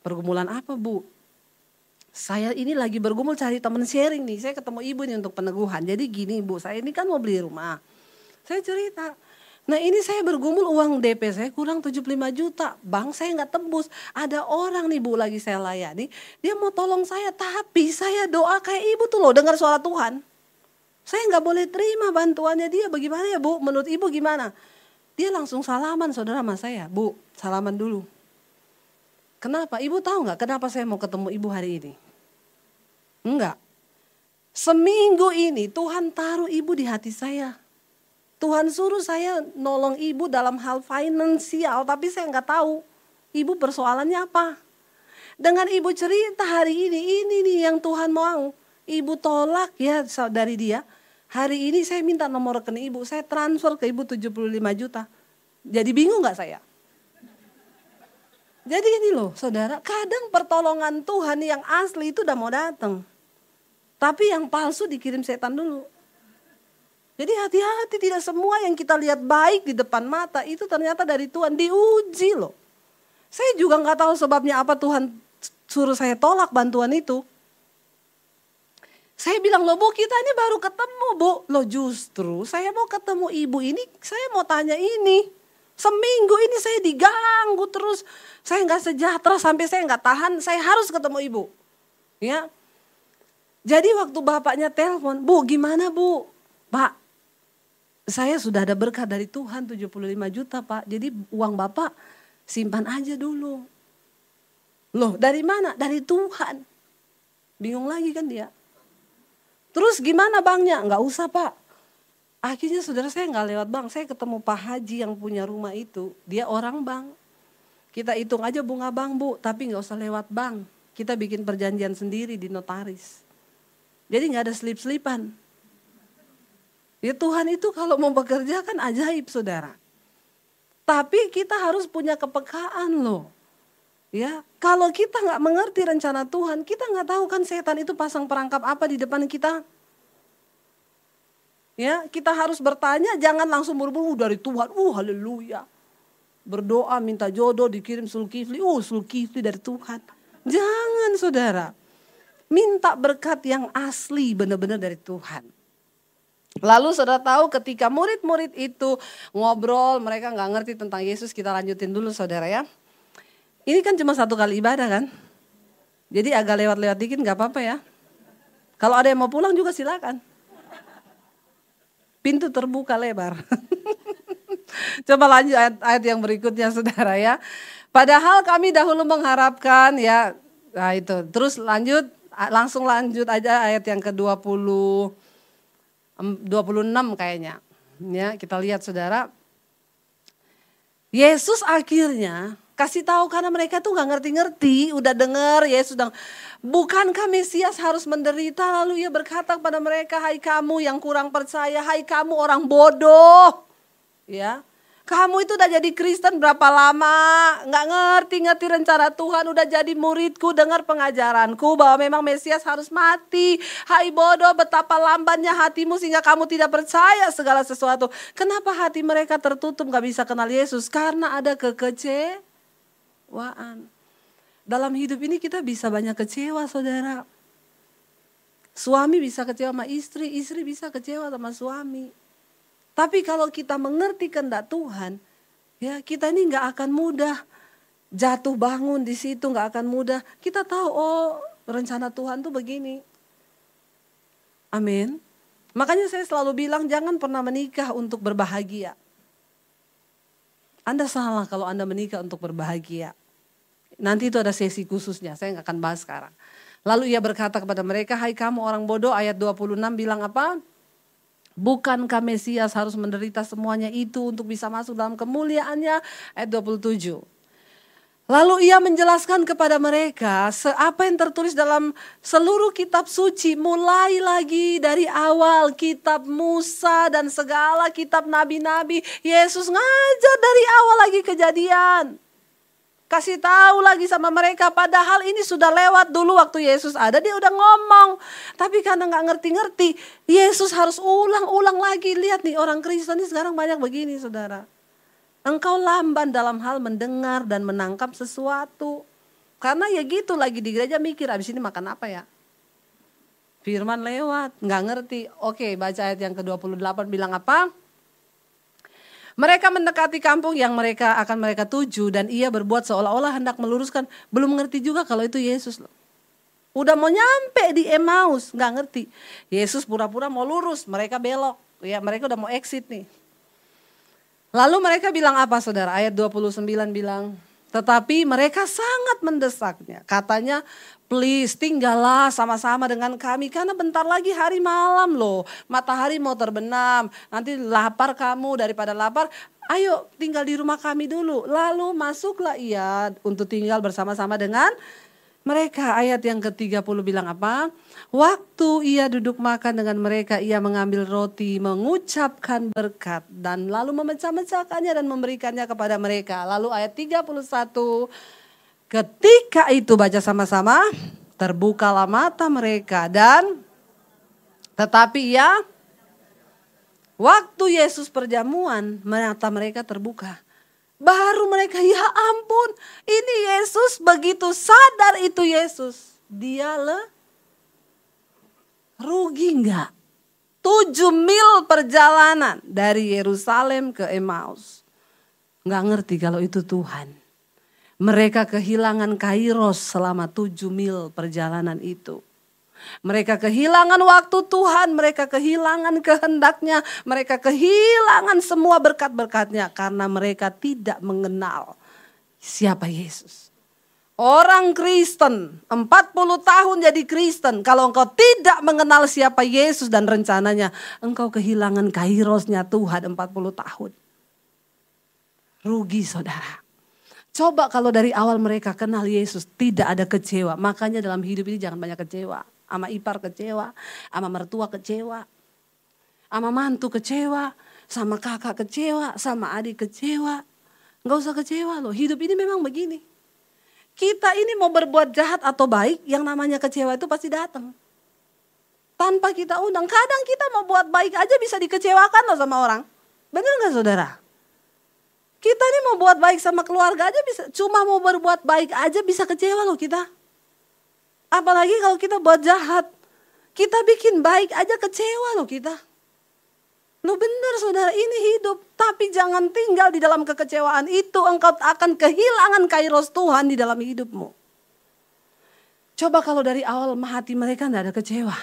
Pergumulan apa Bu? Saya ini lagi bergumul cari teman sharing nih, saya ketemu ibu nih untuk peneguhan. Jadi gini Bu, saya ini kan mau beli rumah, saya cerita. Nah ini saya bergumul uang DP saya kurang 75 juta. Bang saya nggak tembus. Ada orang nih Bu lagi saya layani. Dia mau tolong saya. Tapi saya doa kayak ibu tuh loh dengar suara Tuhan. Saya nggak boleh terima bantuannya dia. Bagaimana ya Bu? Menurut ibu gimana? Dia langsung salaman saudara sama saya. Bu salaman dulu. Kenapa? Ibu tahu nggak kenapa saya mau ketemu ibu hari ini? Enggak. Seminggu ini Tuhan taruh ibu di hati saya. Tuhan suruh saya nolong ibu dalam hal finansial, tapi saya nggak tahu ibu persoalannya apa. Dengan ibu cerita hari ini nih yang Tuhan mau. Ibu tolak ya dari dia. Hari ini saya minta nomor rekening ibu, saya transfer ke ibu 75 juta. Jadi bingung nggak saya? Jadi ini loh saudara, kadang pertolongan Tuhan yang asli itu udah mau datang. Tapi yang palsu dikirim setan dulu. Jadi hati-hati, tidak semua yang kita lihat baik di depan mata itu ternyata dari Tuhan, diuji loh. Saya juga nggak tahu sebabnya apa Tuhan suruh saya tolak bantuan itu. Saya bilang loh Bu kita ini baru ketemu Bu. Loh justru saya mau ketemu ibu ini, saya mau tanya ini. Seminggu ini saya diganggu terus, saya nggak sejahtera sampai saya nggak tahan, saya harus ketemu ibu. Ya. Jadi waktu bapaknya telepon, Bu gimana Bu? Pak. Saya sudah ada berkat dari Tuhan 75 juta Pak. Jadi uang Bapak simpan aja dulu. Loh dari mana? Dari Tuhan. Bingung lagi kan dia. Terus gimana banknya? Enggak usah Pak. Akhirnya saudara saya enggak lewat bank. Saya ketemu Pak Haji yang punya rumah itu. Dia orang bank. Kita hitung aja bunga bank Bu. Tapi enggak usah lewat bank. Kita bikin perjanjian sendiri di notaris. Jadi enggak ada selip-selipan. Ya Tuhan itu kalau mau bekerja kan ajaib saudara. Tapi kita harus punya kepekaan loh. Ya, kalau kita nggak mengerti rencana Tuhan, kita nggak tahu kan setan itu pasang perangkap apa di depan kita. Ya, kita harus bertanya, jangan langsung buru-buru dari Tuhan. Haleluya. Berdoa minta jodoh dikirim Zulkifli. Zulkifli dari Tuhan. Jangan saudara. Minta berkat yang asli benar-benar dari Tuhan. Lalu saudara tahu ketika murid-murid itu ngobrol, mereka nggak ngerti tentang Yesus, kita lanjutin dulu saudara ya. Ini kan cuma 1 kali ibadah kan. Jadi agak lewat-lewat dikit nggak apa-apa ya. Kalau ada yang mau pulang juga silakan. Pintu terbuka lebar. Coba lanjut ayat yang berikutnya saudara ya. Padahal kami dahulu mengharapkan ya, nah itu. Terus langsung lanjut aja ayat yang ke-26 kayaknya. Ya, kita lihat saudara. Yesus akhirnya kasih tahu karena mereka tuh gak ngerti-ngerti, udah dengar Yesus bilang, bukankah Mesias harus menderita? Lalu ia berkata kepada mereka, hai kamu yang kurang percaya, hai kamu orang bodoh. Ya, kamu itu udah jadi Kristen berapa lama? Gak ngerti rencana Tuhan, udah jadi muridku, dengar pengajaranku bahwa memang Mesias harus mati. Hai bodoh, betapa lambannya hatimu sehingga kamu tidak percaya segala sesuatu. Kenapa hati mereka tertutup gak bisa kenal Yesus? Karena ada kekecewaan. Dalam hidup ini kita bisa banyak kecewa saudara. Suami bisa kecewa sama istri, istri bisa kecewa sama suami. Tapi kalau kita mengerti kehendak Tuhan, ya kita ini nggak akan mudah jatuh bangun di situ, nggak akan mudah. Kita tahu oh rencana Tuhan tuh begini. Amin. Makanya saya selalu bilang jangan pernah menikah untuk berbahagia. Anda salah kalau Anda menikah untuk berbahagia. Nanti itu ada sesi khususnya, saya nggak akan bahas sekarang. Lalu ia berkata kepada mereka, hai kamu orang bodoh, ayat 26 bilang apa? Bukankah Mesias harus menderita semuanya itu untuk bisa masuk dalam kemuliaannya? Ayat 27. Lalu ia menjelaskan kepada mereka apa yang tertulis dalam seluruh kitab suci. Mulai lagi dari awal kitab Musa dan segala kitab nabi-nabi. Yesus ngajar dari awal lagi kejadian. Kasih tahu lagi sama mereka padahal ini sudah lewat dulu waktu Yesus ada dia udah ngomong. Tapi karena gak ngerti-ngerti Yesus harus ulang-ulang lagi. Lihat nih orang Kristen ini sekarang banyak begini saudara. Engkau lamban dalam hal mendengar dan menangkap sesuatu. Karena ya gitu lagi di gereja mikir abis ini makan apa ya. Firman lewat gak ngerti. Oke baca ayat yang ke-28 bilang apa? Mereka mendekati kampung yang akan mereka tuju dan ia berbuat seolah-olah hendak meluruskan. Belum ngerti juga kalau itu Yesus loh. Udah mau nyampe di Emmaus, nggak ngerti. Yesus pura-pura mau lurus, mereka belok. Ya mereka udah mau exit nih. Lalu mereka bilang apa saudara? Ayat 29 bilang, tetapi mereka sangat mendesaknya. Katanya, please tinggallah sama-sama dengan kami karena bentar lagi hari malam loh. Matahari mau terbenam, nanti lapar kamu daripada lapar. Ayo tinggal di rumah kami dulu. Lalu masuklah ia untuk tinggal bersama-sama dengan mereka. Ayat yang ke-30 bilang apa? Waktu ia duduk makan dengan mereka, ia mengambil roti, mengucapkan berkat dan lalu memecah-mecahkannya dan memberikannya kepada mereka. Lalu ayat 31, ketika itu baca sama-sama, terbukalah mata mereka dan tetapi ia, waktu Yesus perjamuan, mata mereka terbuka. Baru mereka, ya ampun, ini Yesus, begitu sadar itu Yesus. Dia rugi enggak? 7 mil perjalanan dari Yerusalem ke Emmaus. Enggak ngerti kalau itu Tuhan. Mereka kehilangan Kairos selama 7 mil perjalanan itu. Mereka kehilangan waktu Tuhan, mereka kehilangan kehendaknya, mereka kehilangan semua berkat-berkatnya karena mereka tidak mengenal siapa Yesus. Orang Kristen 40 tahun jadi Kristen, kalau engkau tidak mengenal siapa Yesus dan rencananya, engkau kehilangan kairosnya Tuhan 40 tahun. Rugi saudara. Coba kalau dari awal mereka kenal Yesus tidak ada kecewa, makanya dalam hidup ini jangan banyak kecewa. Sama ipar kecewa, sama mertua kecewa, sama mantu kecewa, sama kakak kecewa, sama adik kecewa. Gak usah kecewa loh, hidup ini memang begini. Kita ini mau berbuat jahat atau baik, yang namanya kecewa itu pasti datang. Tanpa kita undang, kadang kita mau buat baik aja bisa dikecewakan loh sama orang. Benar gak saudara? Kita ini mau buat baik sama keluarga aja bisa, cuma mau berbuat baik aja bisa kecewa loh kita. Apalagi kalau kita buat jahat. Kita bikin baik aja kecewa loh kita. Loh benar saudara, ini hidup. Tapi jangan tinggal di dalam kekecewaan itu. Engkau akan kehilangan kairos Tuhan di dalam hidupmu. Coba kalau dari awal hati mereka tidak ada kecewa.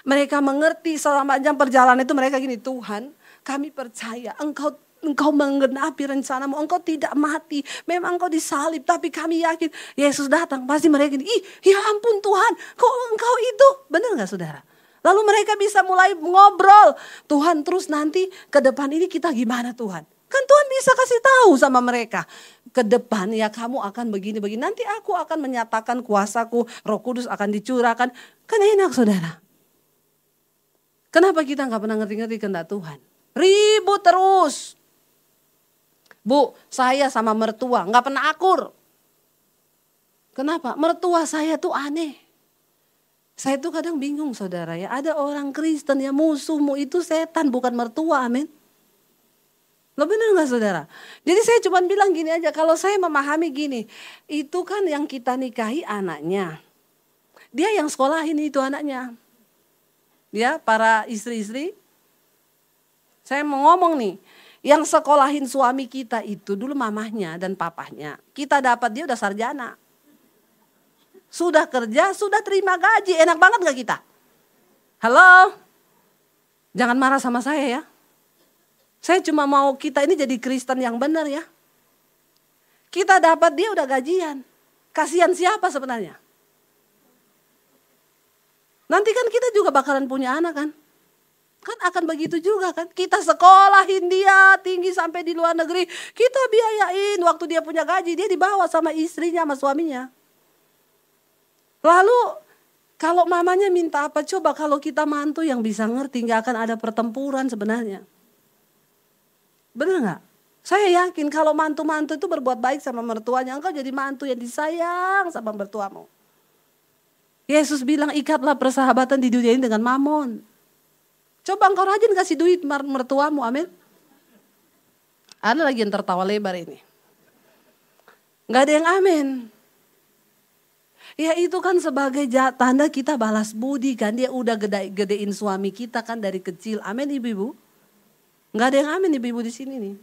Mereka mengerti selama jam perjalanan itu mereka gini, Tuhan kami percaya Engkau engkau menggenapi rencanamu, engkau tidak mati. Memang engkau disalib, tapi kami yakin Yesus datang. Pasti mereka ini, ya ampun Tuhan, kok engkau itu? Benar gak saudara? Lalu mereka bisa mulai ngobrol. Tuhan terus nanti ke depan ini kita gimana Tuhan? Kan Tuhan bisa kasih tahu sama mereka. Ke depan ya kamu akan begini-begini. Nanti aku akan menyatakan kuasaku, Roh Kudus akan dicurahkan. Kan enak saudara. Kenapa kita gak pernah ngerti-ngerti kehendak Tuhan? Ribut terus. Bu, saya sama mertua gak pernah akur. Kenapa? Mertua saya tuh aneh. Saya tuh kadang bingung saudara ya. Ada orang Kristen ya, musuhmu itu setan bukan mertua, amin. Lo bener gak saudara? Jadi saya cuma bilang gini aja, kalau saya memahami gini, itu kan yang kita nikahi anaknya. Dia yang sekolahin itu anaknya. Ya, para istri-istri. Saya mau ngomong nih, yang sekolahin suami kita itu dulu mamahnya dan papahnya. Kita dapat dia udah sarjana. Sudah kerja, sudah terima gaji, enak banget gak kita? Halo? Jangan marah sama saya ya. Saya cuma mau kita ini jadi Kristen yang benar ya. Kita dapat dia udah gajian. Kasihan siapa sebenarnya? Nanti kan kita juga bakalan punya anak kan. Kan akan begitu juga kan. Kita sekolahin dia tinggi sampai di luar negeri. Kita biayain waktu dia punya gaji. Dia dibawa sama istrinya sama suaminya. Lalu kalau mamanya minta apa? Coba kalau kita mantu yang bisa ngerti. Gak akan ada pertempuran sebenarnya. Bener gak? Saya yakin kalau mantu-mantu itu berbuat baik sama mertuanya. Engkau jadi mantu yang disayang sama mertuamu. Yesus bilang ikatlah persahabatan di dunia ini dengan mamon. Coba engkau rajin kasih duit mertuamu, amin. Ada lagi yang tertawa lebar ini. Gak ada yang amin. Ya itu kan sebagai tanda kita balas budi kan. Dia udah gedein suami kita kan dari kecil. Amin ibu-ibu. Gak ada yang amin ibu-ibu di sini nih.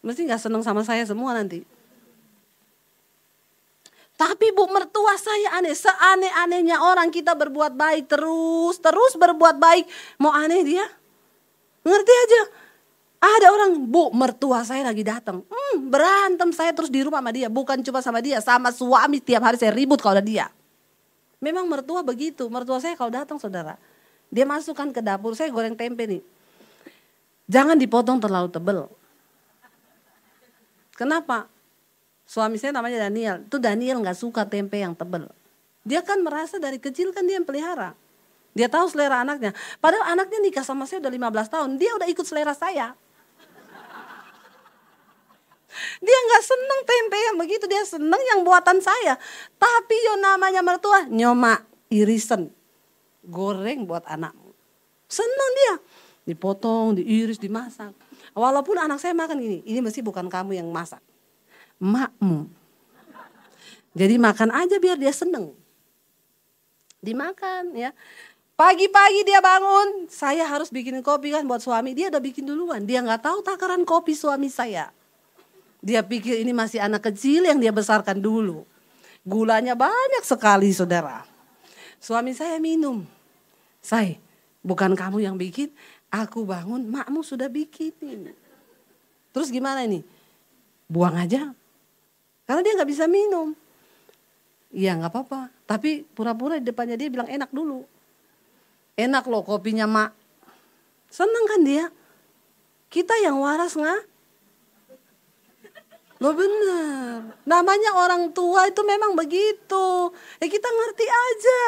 Mesti gak seneng sama saya semua nanti. Tapi bu mertua saya aneh. Seaneh-anehnya orang kita berbuat baik terus berbuat baik. Mau aneh dia? Ngerti aja. Ada orang bu mertua saya lagi datang. Berantem saya terus di rumah sama dia. Bukan cuma sama dia. Sama suami tiap hari saya ribut kalau ada dia. Memang mertua begitu. Mertua saya kalau datang saudara. Dia masukkan ke dapur. Saya goreng tempe nih. Jangan dipotong terlalu tebal. Kenapa? Suami saya namanya Daniel. Itu Daniel gak suka tempe yang tebal. Dia kan merasa dari kecil kan dia yang pelihara. Dia tahu selera anaknya. Padahal anaknya nikah sama saya udah 15 tahun. Dia udah ikut selera saya. Dia gak seneng tempe yang begitu. Dia seneng yang buatan saya. Tapi yo namanya mertua. Nyoma irisan. Goreng buat anakmu. Seneng dia. Dipotong, diiris, dimasak. Walaupun anak saya makan gini. Ini mesti bukan kamu yang masak. Makmu. Jadi makan aja biar dia seneng. Dimakan ya. Pagi-pagi dia bangun. Saya harus bikin kopi kan buat suami. Dia udah bikin duluan. Dia gak tahu takaran kopi suami saya. Dia pikir ini masih anak kecil yang dia besarkan dulu. Gulanya banyak sekali saudara. Suami saya minum. Say, bukan kamu yang bikin. Aku bangun, makmu sudah bikinin. Terus gimana ini? Buang aja. Karena dia gak bisa minum. Iya gak apa-apa. Tapi pura-pura di depannya dia bilang enak dulu. Enak loh kopinya mak. Seneng kan dia. Kita yang waras gak? Loh bener. Namanya orang tua itu memang begitu. Ya kita ngerti aja.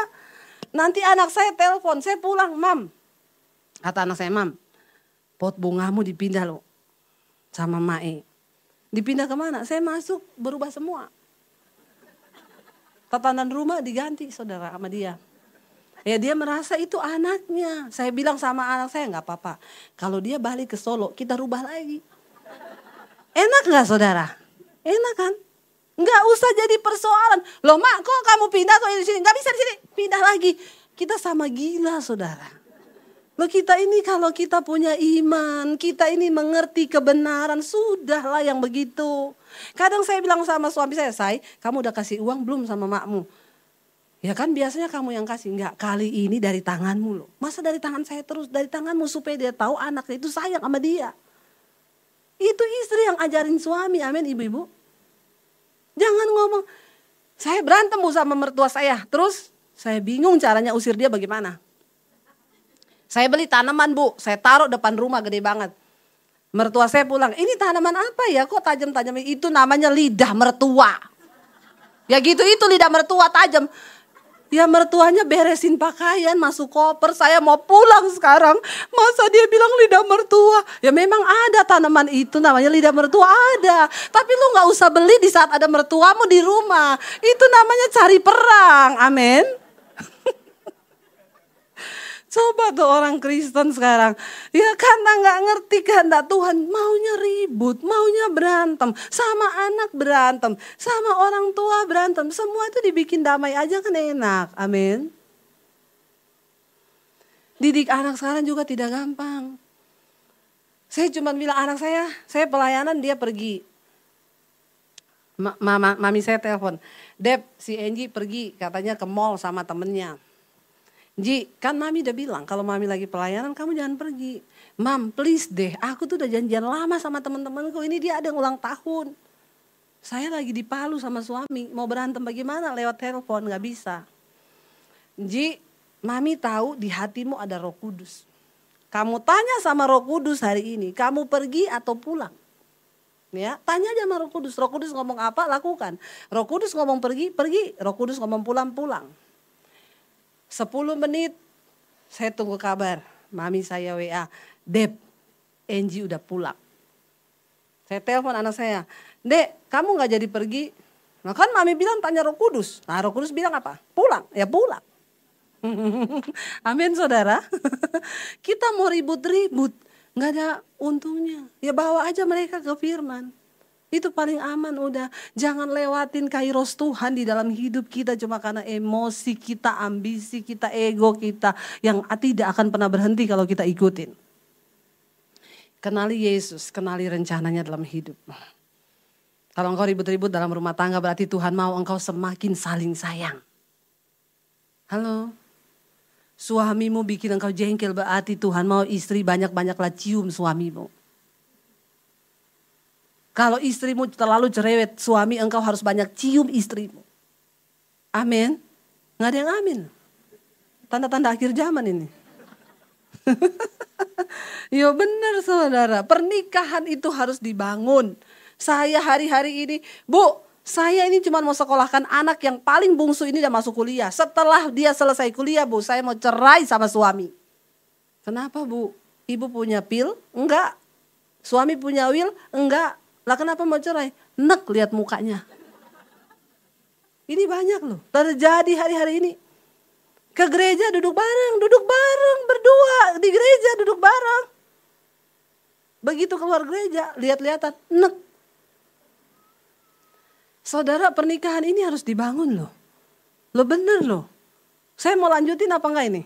Nanti anak saya telepon, saya pulang, Mam. Kata anak saya, Mam. Pot bungamu dipindah loh. Sama Mae. Dipindah kemana? Saya masuk berubah semua. Tatanan rumah diganti saudara sama dia. Ya dia merasa itu anaknya. Saya bilang sama anak saya gak apa-apa. Kalau dia balik ke Solo kita rubah lagi. Enak gak saudara? Enak kan? Gak usah jadi persoalan. Loh mak kok kamu pindah kok di sini? Gak bisa di sini. Pindah lagi. Kita sama gila saudara. Loh kita ini kalau kita punya iman, kita ini mengerti kebenaran, sudahlah yang begitu. Kadang saya bilang sama suami saya, Say, kamu udah kasih uang belum sama makmu? Ya kan biasanya kamu yang kasih. Enggak, kali ini dari tanganmu loh. Masa dari tangan saya terus? Dari tanganmu supaya dia tahu anaknya itu sayang sama dia. Itu istri yang ajarin suami, amin ibu-ibu. Jangan ngomong, saya berantem sama mertua saya, terus saya bingung caranya usir dia bagaimana. Saya beli tanaman bu, saya taruh depan rumah gede banget. Mertua saya pulang, ini tanaman apa ya kok tajam-tajam, itu namanya lidah mertua. Ya gitu, itu lidah mertua tajam. Ya mertuanya beresin pakaian, masuk koper, saya mau pulang sekarang. Masa dia bilang lidah mertua? Ya memang ada tanaman itu namanya lidah mertua, ada. Tapi lu gak usah beli di saat ada mertuamu di rumah. Itu namanya cari perang, amin. Coba tuh orang Kristen sekarang, ya karena gak ngerti kehendak Tuhan, maunya ribut, maunya berantem, sama anak berantem, sama orang tua berantem, semua itu dibikin damai aja kan enak, amin. Didik anak sekarang juga tidak gampang. Saya cuma bilang anak saya pelayanan dia pergi. Mami saya telepon, Dep si Angie pergi katanya ke mall sama temennya. Ji, kan mami udah bilang kalau mami lagi pelayanan kamu jangan pergi. Mam, please deh, aku tuh udah janjian lama sama teman-temanku. Ini dia ada yang ulang tahun. Saya lagi di Palu sama suami, mau berantem bagaimana lewat telepon, gak bisa. Ji, mami tahu di hatimu ada Roh Kudus. Kamu tanya sama Roh Kudus hari ini, kamu pergi atau pulang? Ya, tanya aja sama Roh Kudus. Roh Kudus ngomong apa, lakukan. Roh Kudus ngomong pergi, pergi. Roh Kudus ngomong pulang, pulang. 10 menit saya tunggu kabar. Mami saya WA, Dep, Angie udah pulang. Saya telepon anak saya, Dek, kamu gak jadi pergi? Nah kan mami bilang tanya Roh Kudus. Nah Roh Kudus bilang apa? Pulang, ya pulang. Amin saudara. Kita mau ribut-ribut, gak ada untungnya. Ya bawa aja mereka ke firman. Itu paling aman udah. Jangan lewatin kairos Tuhan di dalam hidup kita cuma karena emosi kita, ambisi kita, ego kita. Yang tidak akan pernah berhenti kalau kita ikutin. Kenali Yesus, kenali rencananya dalam hidup. Kalau engkau ribut-ribut dalam rumah tangga berarti Tuhan mau engkau semakin saling sayang. Halo? Suamimu bikin engkau jengkel berarti Tuhan mau istri banyak-banyaklah cium suamimu. Kalau istrimu terlalu cerewet, suami engkau harus banyak cium istrimu. Amin. Nggak ada yang amin. Tanda-tanda akhir zaman ini. Ya benar saudara, pernikahan itu harus dibangun. Saya hari-hari ini, Bu, saya ini cuma mau sekolahkan anak yang paling bungsu ini udah masuk kuliah. Setelah dia selesai kuliah, Bu, saya mau cerai sama suami. Kenapa, Bu? Ibu punya pil? Enggak. Suami punya will? Enggak. Lah kenapa mau cerai? Nek lihat mukanya. Ini banyak loh, terjadi hari-hari ini. Ke gereja duduk bareng berdua di gereja duduk bareng. Begitu keluar gereja lihat-lihatan, nek. Saudara, pernikahan ini harus dibangun loh. Lo bener loh. Saya mau lanjutin apa enggak ini?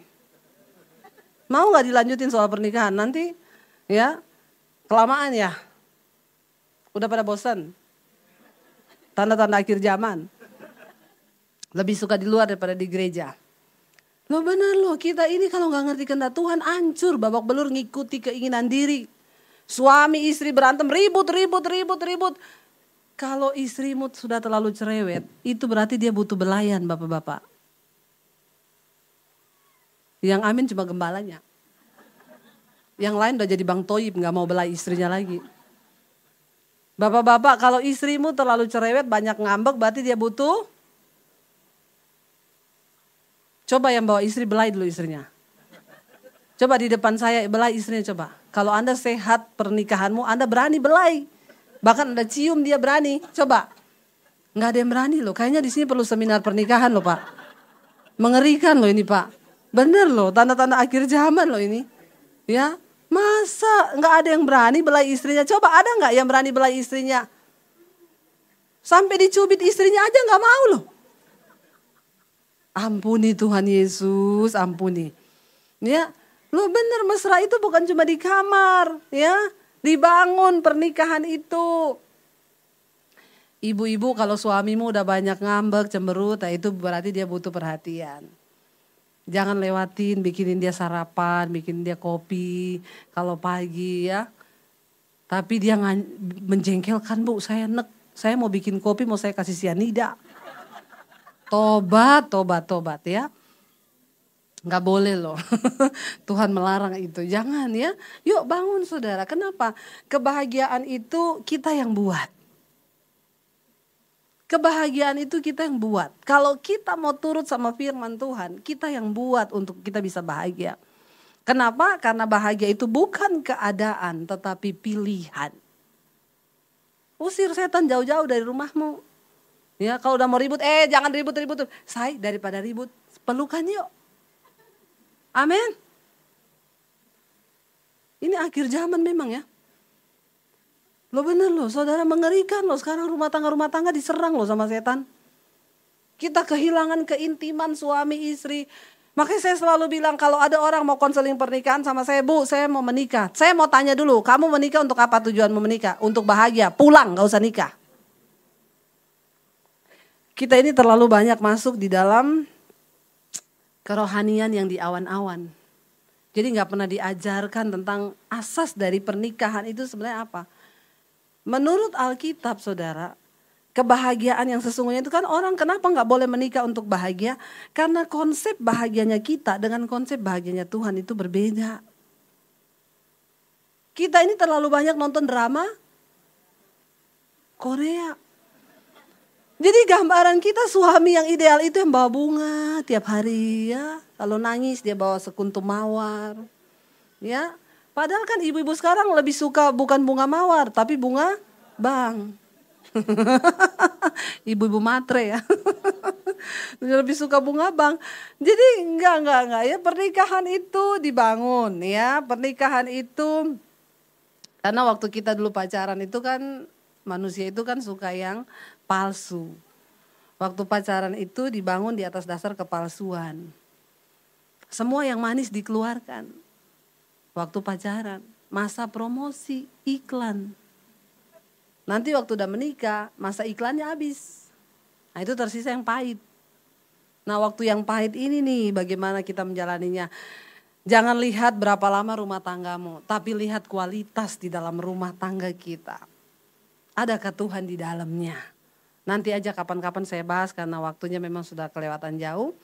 Mau nggak dilanjutin soal pernikahan? Nanti ya kelamaan ya. Udah pada bosan? Tanda-tanda akhir zaman. Lebih suka di luar daripada di gereja. Lo bener loh, kita ini kalau gak ngerti kehendak Tuhan hancur. Babak belur ngikuti keinginan diri. Suami istri berantem ribut. Kalau istrimu sudah terlalu cerewet, itu berarti dia butuh belayan bapak-bapak. Yang amin cuma gembalanya. Yang lain udah jadi Bang Toyib, gak mau belai istrinya lagi. Bapak-bapak, kalau istrimu terlalu cerewet, banyak ngambek, berarti dia butuh. Coba yang bawa istri belai dulu istrinya. Coba di depan saya belai istrinya coba. Kalau Anda sehat pernikahanmu, Anda berani belai. Bahkan Anda cium dia berani. Coba. Nggak ada yang berani loh. Kayaknya di sini perlu seminar pernikahan loh Pak. Mengerikan loh ini Pak. Bener loh, tanda-tanda akhir zaman loh ini. Ya. Masa nggak ada yang berani belai istrinya? Coba ada nggak yang berani belai istrinya? Sampai dicubit istrinya aja nggak mau loh. Ampuni Tuhan Yesus, ampuni. Ya, lo bener mesra itu bukan cuma di kamar, ya, dibangun pernikahan itu. Ibu-ibu kalau suamimu udah banyak ngambek, cemberut, nah itu berarti dia butuh perhatian. Jangan lewatin, bikinin dia sarapan, bikinin dia kopi kalau pagi ya. Tapi dia menjengkelkan, Bu, saya mau bikin kopi, mau saya kasih sianida. Tobat ya. Nggak boleh loh. Tuhan melarang itu. Jangan ya. Yuk bangun saudara. Kenapa? Kebahagiaan itu kita yang buat. Kebahagiaan itu kita yang buat. Kalau kita mau turut sama firman Tuhan, kita yang buat untuk kita bisa bahagia. Kenapa? Karena bahagia itu bukan keadaan, tetapi pilihan. Usir setan jauh-jauh dari rumahmu. Ya, kalau udah mau ribut, jangan ribut. Say, daripada ribut, pelukan yuk. Amin. Ini akhir zaman memang ya. Lo bener loh, saudara, mengerikan loh. Sekarang rumah tangga diserang loh sama setan. Kita kehilangan keintiman suami istri. Makanya saya selalu bilang kalau ada orang mau konseling pernikahan sama saya, Bu, saya mau menikah. Saya mau tanya dulu, kamu menikah untuk apa tujuanmu menikah? Untuk bahagia, pulang gak usah nikah. Kita ini terlalu banyak masuk di dalam kerohanian yang di awan-awan. Jadi gak pernah diajarkan tentang asas dari pernikahan itu sebenarnya apa. Menurut Alkitab saudara, kebahagiaan yang sesungguhnya itu kan orang kenapa gak boleh menikah untuk bahagia? Karena konsep bahagianya kita dengan konsep bahagianya Tuhan itu berbeda. Kita ini terlalu banyak nonton drama Korea. Jadi gambaran kita suami yang ideal itu yang bawa bunga tiap hari ya. Kalau nangis dia bawa sekuntum mawar. Ya. Padahal kan ibu-ibu sekarang lebih suka bukan bunga mawar tapi bunga bang. Ibu-ibu matre ya. Lebih suka bunga bang. Jadi enggak ya, pernikahan itu dibangun ya. Pernikahan itu karena waktu kita dulu pacaran itu kan manusia itu kan suka yang palsu. Waktu pacaran itu dibangun di atas dasar kepalsuan. Semua yang manis dikeluarkan. Waktu pacaran, masa promosi, iklan. Nanti waktu udah menikah, masa iklannya habis. Nah itu tersisa yang pahit. Nah waktu yang pahit ini nih bagaimana kita menjalaninya. Jangan lihat berapa lama rumah tanggamu, tapi lihat kualitas di dalam rumah tangga kita. Adakah Tuhan di dalamnya? Nanti aja kapan-kapan saya bahas karena waktunya memang sudah kelewatan jauh.